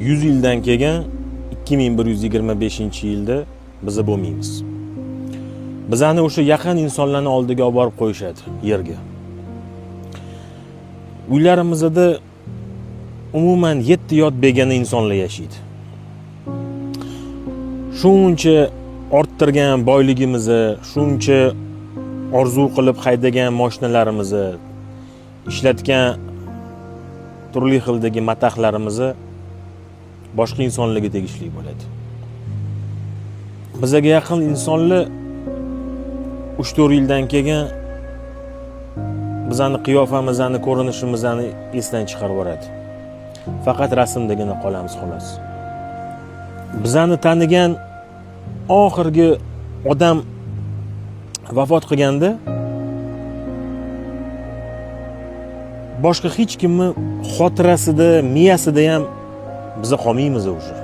100 yildan keyin 2125-yilda biz bo'lmaymiz. Bizani o'sha yaqin insonlarning oldiga olib borib qo'yishadi yerga. Uylarimizda umuman 7 yot begona insonlar yashaydi. Shuncha orttirgan boyligimizni, shuncha orzu qilib haydagan mashinalarimizni, ishlatgan turli xildagi mataxlarimizni boshqa insonlarga tegishli bo'ladi. Bizga yaqin insonlar 3-4 yildan keyin bizani qiyofamizni, ko'rinishimizni esdan chiqarib yuboradi. Faqat rasmdagina qolamiz xolos. Bizani tanigan oxirgi odam vafot qilganda boshqa hech kimni xotirasida, miyasida ham biz qolmaymiz o'sha.